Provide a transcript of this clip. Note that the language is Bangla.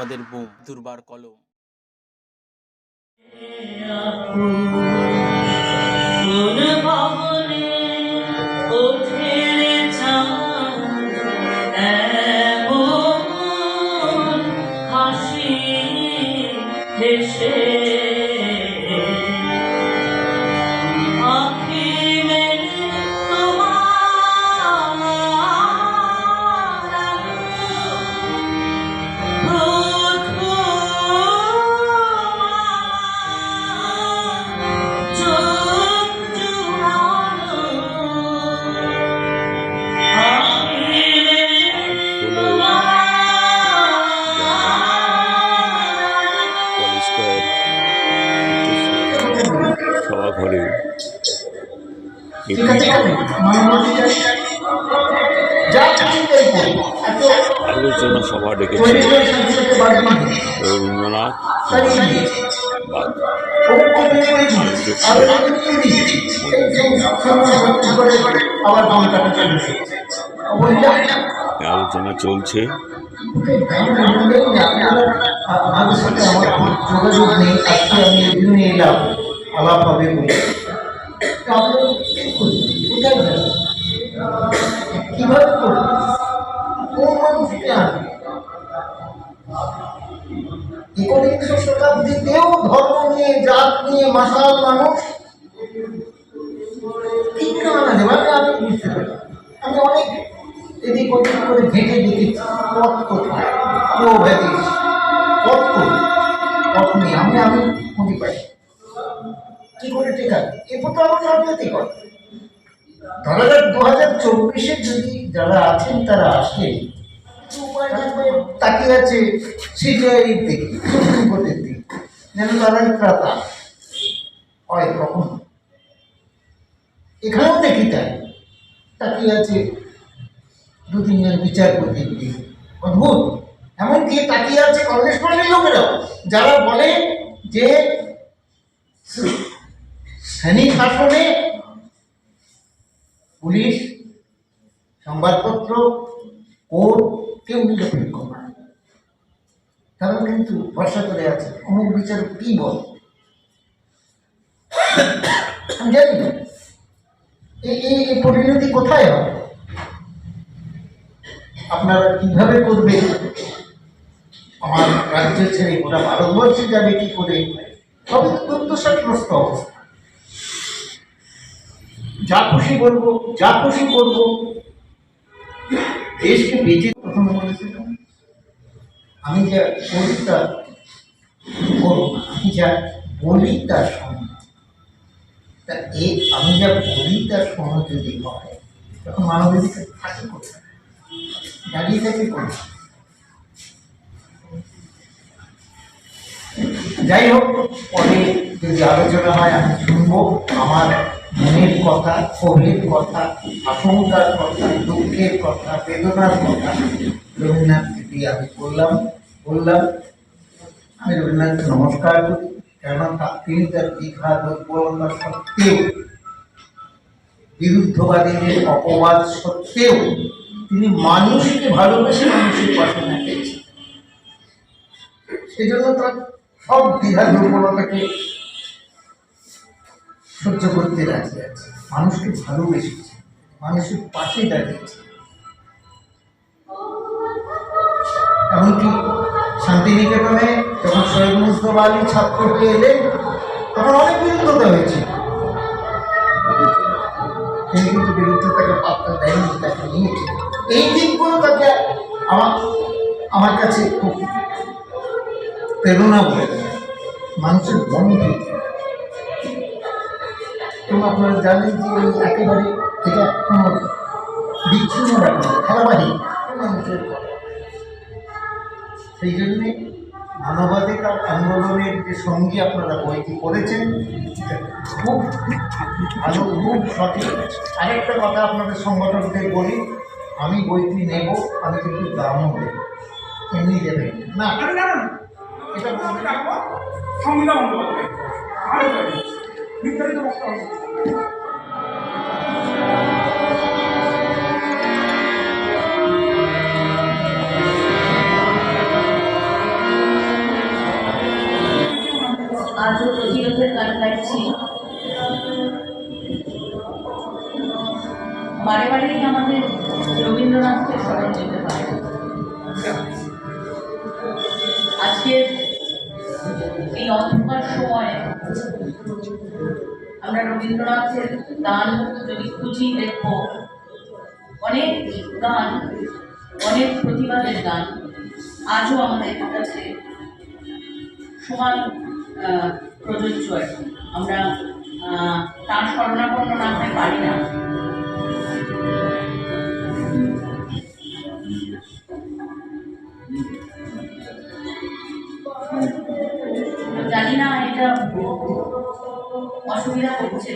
আপনাদের বোম দুর্বার কলম। সভাঘরে আলোচনা সভা ডেকেছে রবীন্দ্রনাথ আলোচনা চলছে। যোগাযোগ নেই, আজকে আমি এখানে এলাম আলাপ হবে বলে। কিভাবে করবে, কোন মানুষকে আনবে? 19 শতাব্দীতেও ধর্ম নিয়ে, জাত নিয়ে মাসাল মানুষ ঠিক না যাবে। আমি বুঝতে পারি, আমি অনেক এদিক ওদিক করে ঘেঁটে দেখেছি পথ কোথায়, কেউ ভেদিস পথ করি পথ নেই। আমি খুঁজে পাই কি করে টেকাবে? এরপর তো আমার রাজনীতি করে। ধরা যাক 2024-এ যদি যারা আছেন তারা আসেন, তাকিয়ে আছে সিবিআইয়ের দিকে, সুপ্রিম কোর্টের দিকে, যেন তারাই ত্রাতা হয়। কখন এখানেও দেখি তাই তাকিয়ে আছে 2-3 জন বিচারপতির দিকে। অদ্ভুত। এমনকি তাকিয়ে আছে কংগ্রেস পার্টির লোকেরাও, যারা বলে যে শ্রেণী শাসনে পুলিশ, সংবাদপত্র, কোর্ট কেউ নিরপেক্ষ নয়। তারা কিন্তু ভরসা করে আছে অমুক বিচারক কি বল। আমি জানি না এই পরিণতি কোথায় হবে, আপনারা কিভাবে করবেন? আমার রাজ্য ছেড়ে ওরা ভারতবর্ষে যাবে কি করে? সবই দুর্দশাগ্রস্ত অবস্থা। যা খুশি বলবো, যা খুশি করবো, দেশকে বেঁচে। প্রথম বলেছিলাম আমি যা করি তা করবো, আমি যা বলি তা শোনো। তা আমি যা বলি তা শোনো যদি হয়, তখন মানবাধিকার থাকে কোথায়? দাঁড়িয়ে থাকে কোথায়? যাই হোক, পরে যদি আলোচনা হয় আমি শুনবো আমার মনের কথা, ক্ষোভের কথা, আশঙ্কার কথা, দুঃখের কথা, বেদনার কথা রবীন্দ্রনাথকে দিয়ে আমি বললাম। আমি রবীন্দ্রনাথকে নমস্কার করি, কেননা তিনি তার দীঘা দুর্বলতা সত্ত্বেও, বিরুদ্ধবাদীদের অপবাদ সত্ত্বেও তিনি মানুষকে ভালোবেসে মানুষের পাশে দাঁড়িয়েছেন। সেই জন্য তার সব দীঘা দুর্বলতাকে সহ্য করতে রাজি আছে, মানুষকে ভালোবেসেছে, মানুষের পাশে দাঁড়িয়েছে। এমনকি শান্তিনিকেতনে যখন সৈয়দ মুজতবা আলী ছাত্র হয়ে এলেন, তখন অনেক বিরুদ্ধতা হয়েছে, তিনি কিন্তু বিরুদ্ধতাকে পাত্তা দেয়নি, তাকে নিয়েছে। এই দিকগুলো তাকে আমার কাছে খুব প্রেরণা বলে দেয়, মানুষের বন্ধু। এবং আপনারা জানেন যে একেবারে এটা কোনো বিচ্ছিন্ন রাখবে ধারাবাহিক মানুষের। সেই জন্যে মানবাধিকার আন্দোলনের যে সঙ্গী আপনারা বইটি করেছেন, খুব ভালো, খুব সঠিক। আরেকটা কথা আপনাদের সংগঠনদের বলি, আমি বইটি নেব, আমি কিন্তু দামও দেব, এমনি দেবেন না। এটা সংবিধান রবীন্দ্রনাথের গান গাইছি, বারে বারেই আমাদের রবীন্দ্রনাথকে স্মরণ যেতে পারে। আজকের এই অন্ধকার সময়ে আমরা রবীন্দ্রনাথের গান যদি খুঁজি দেখব, অনেক গান, অনেক প্রতিবাদের গান আজও আমাদের কাছে সমান প্রযোজ্য। আমরা তার শরণাপন্ন না হতে পারি না। জানি না এটা অসুবিধা হচ্ছে।